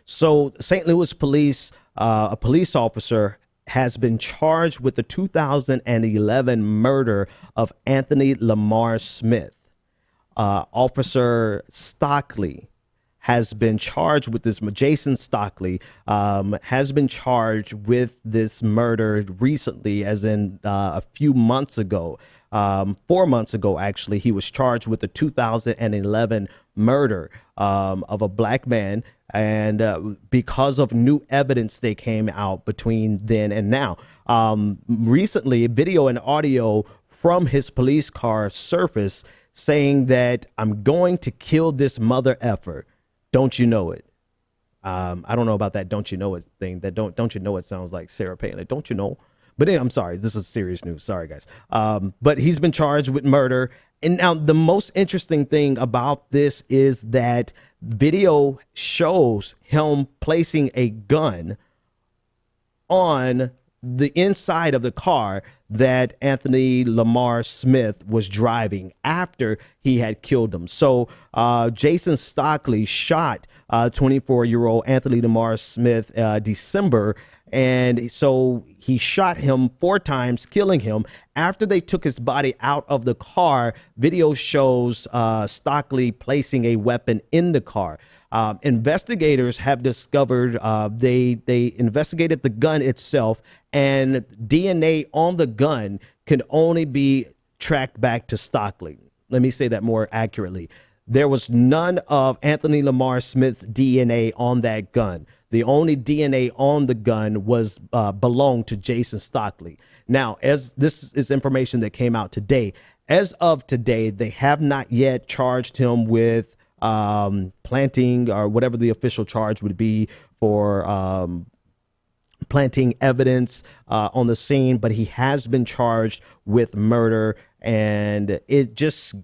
So St. Louis police, a police officer has been charged with the 2011 murder of Anthony Lamar Smith. Officer Stockley has been charged with this. Jason Stockley has been charged with this murder recently, as in a few months ago. 4 months ago, actually, he was charged with the 2011 murder of a black man. And because of new evidence that came out between then and now, recently, video and audio from his police car surfaced saying that, "I'm going to kill this mother effer. Don't you know it?" I don't know about that "don't you know it" thing. That don't you know it sounds like Sarah Palin. Like, don't you know? But anyway, I'm sorry. This is serious news. Sorry, guys. But he's been charged with murder. And now the most interesting thing about this is that video shows him placing a gun on the inside of the car that Anthony Lamar Smith was driving after he had killed him. So Jason Stockley shot 24-year-old Anthony Lamar Smith December. And so he shot him 4 times, killing him. After they took his body out of the car, video shows Stockley placing a weapon in the car. Investigators have discovered, they investigated the gun itself, and DNA on the gun can only be tracked back to Stockley. Let me say that more accurately. There was none of Anthony Lamar Smith's DNA on that gun. The only DNA on the gun was belonged to Jason Stockley. Now, as this is information that came out today, as of today, they have not yet charged him with planting, or whatever the official charge would be for planting evidence on the scene, but he has been charged with murder. And it just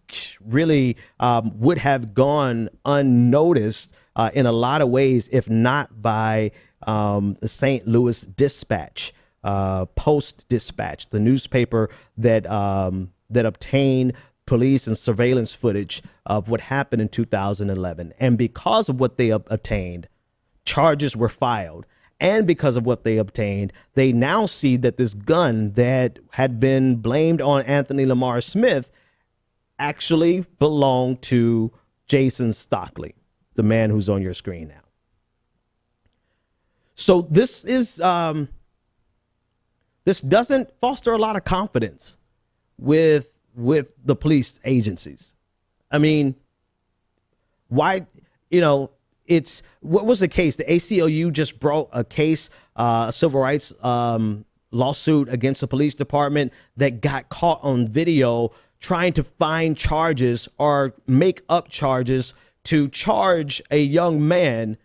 really would have gone unnoticed in a lot of ways, if not by the St. Louis Dispatch, Post-Dispatch, the newspaper that that obtained police and surveillance footage of what happened in 2011. And because of what they obtained, charges were filed. And because of what they obtained, they now see that this gun that had been blamed on Anthony Lamar Smith actually belonged to Jason Stockley, the man who's on your screen now. So this is this doesn't foster a lot of confidence with the police agencies. I mean, why, it's, what was the case? The ACLU just brought a case, a civil rights lawsuit against the police department that got caught on video trying to find charges or make up charges to charge a young man.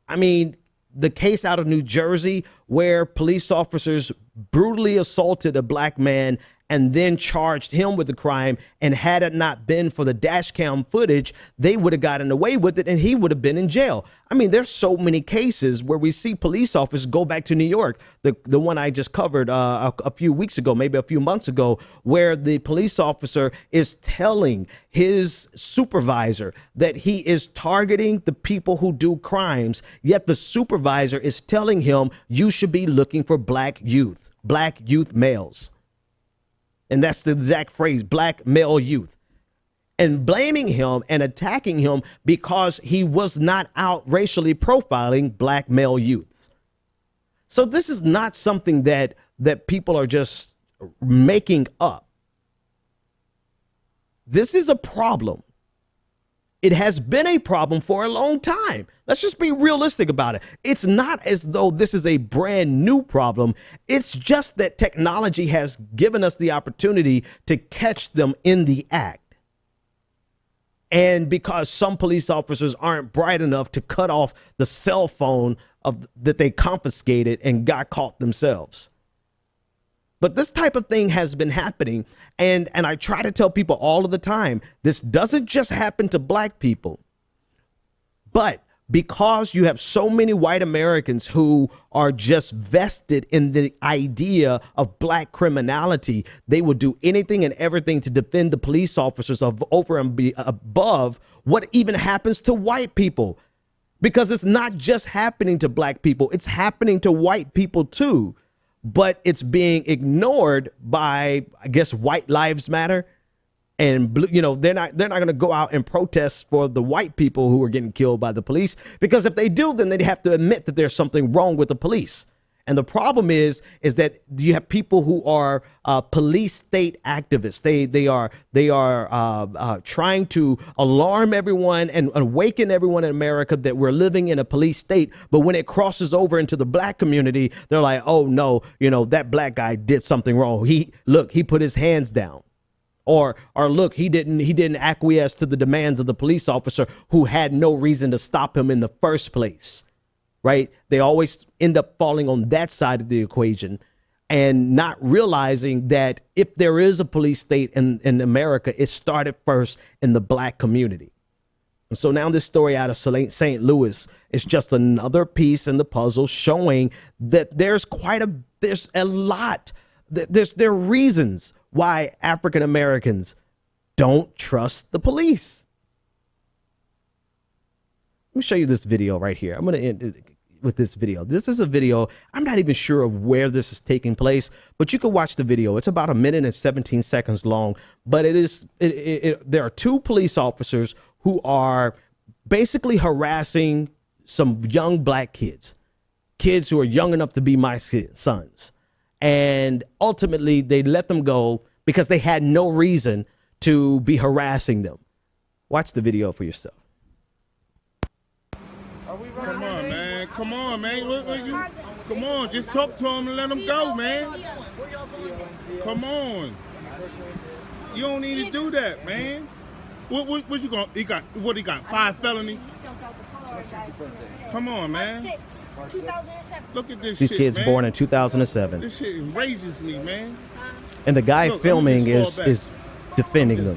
I mean, the case out of New Jersey where police officers brutally assaulted a black man and then charged him with the crime. And had it not been for the dash cam footage, they would have gotten away with it and he would have been in jail. I mean, there's so many cases where we see police officers go back to New York. The one I just covered a few weeks ago, maybe a few months ago, where the police officer is telling his supervisor that he is targeting the people who do crimes, yet the supervisor is telling him, you should be looking for black youth males. And that's the exact phrase, black male youth, and blaming him and attacking him because he was not out racially profiling black male youths. So this is not something that people are just making up. This is a problem. It has been a problem for a long time. Let's just be realistic about it. It's not as though this is a brand new problem. It's just that technology has given us the opportunity to catch them in the act. And because some police officers aren't bright enough to cut off the cell phone that they confiscated and got caught themselves. But this type of thing has been happening. And I try to tell people all of the time, this doesn't just happen to black people. But because you have so many white Americans who are just vested in the idea of black criminality, they will do anything and everything to defend the police officers over and above what even happens to white people. because it's not just happening to black people, it's happening to white people too, but it's being ignored by, I guess, White Lives Matter. And blue, you know, they're not going to go out and protest for the white people who are getting killed by the police, because if they do, then they'd have to admit that there's something wrong with the police. And the problem is that you have people who are police state activists. They are trying to alarm everyone and awaken everyone in America that we're living in a police state. But when it crosses over into the black community, they're like, oh no, you know, that black guy did something wrong. He put his hands down. Or look, he didn't acquiesce to the demands of the police officer who had no reason to stop him in the first place. Right? They always end up falling on that side of the equation and not realizing that if there is a police state in America, it started first in the black community. And so now this story out of St. Louis is just another piece in the puzzle showing that there are reasons why African Americans don't trust the police. Let me show you this video right here. I'm going to end with this video. This is a video. I'm not even sure of where this is taking place, but you can watch the video. It's about 1 minute and 17 seconds long, but there are two police officers who are basically harassing some young black kids who are young enough to be my sons. And ultimately, they let them go because they had no reason to be harassing them. Watch the video for yourself. Come on, man. Come on, man. Come on. Just talk to them and let them go, man. Come on. You don't need to do that, man. What you gonna? He got 5 felonies. Come on, man. 2007. Look at this These shit, kids man. Born in 2007. This shit enrages me, man. And the guy Look, filming is defending them.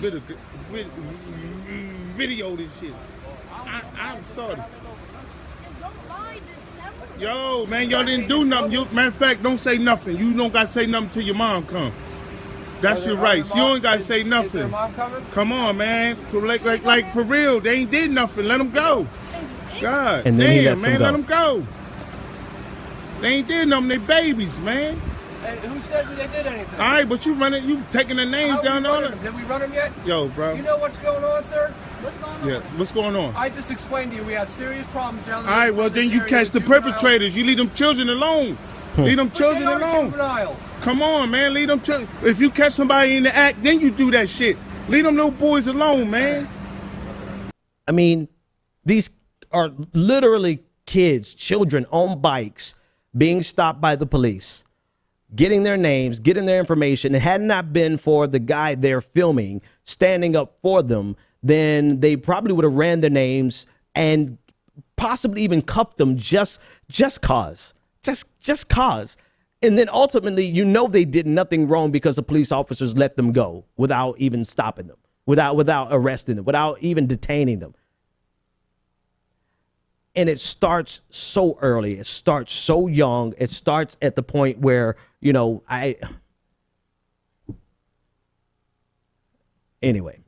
Video this shit. I'm sorry. Yo, man, y'all didn't do nothing. Matter of fact, don't say nothing. You don't got to say nothing till your mom come. That's your right. You ain't got to say nothing. Come on, man. Like for real, they ain't did nothing. Let them go. God and then damn, he lets man, them go. let them go. They ain't did nothing. They babies, man. And who said they did anything? All right, but you taking the names down on it. Did we run them yet? Yo, bro. You know what's going on, sir? What's going on? Yeah, what's going on? I just explained to you we have serious problems down there. All right, well then you catch the perpetrators. You leave them children alone. Leave them children alone. Juveniles. Come on, man. Leave them children. If you catch somebody in the act, then you do that shit. Leave them little boys alone, man. I mean, these are literally children on bikes being stopped by the police, getting their names, getting their information. It had not been for the guy they're filming standing up for them, then they probably would have ran their names and possibly even cuffed them just cause. And then ultimately, you know, they did nothing wrong because the police officers let them go without even stopping them, without arresting them, without even detaining them. And it starts so early. It starts so young. It starts at the point where, you know, anyway,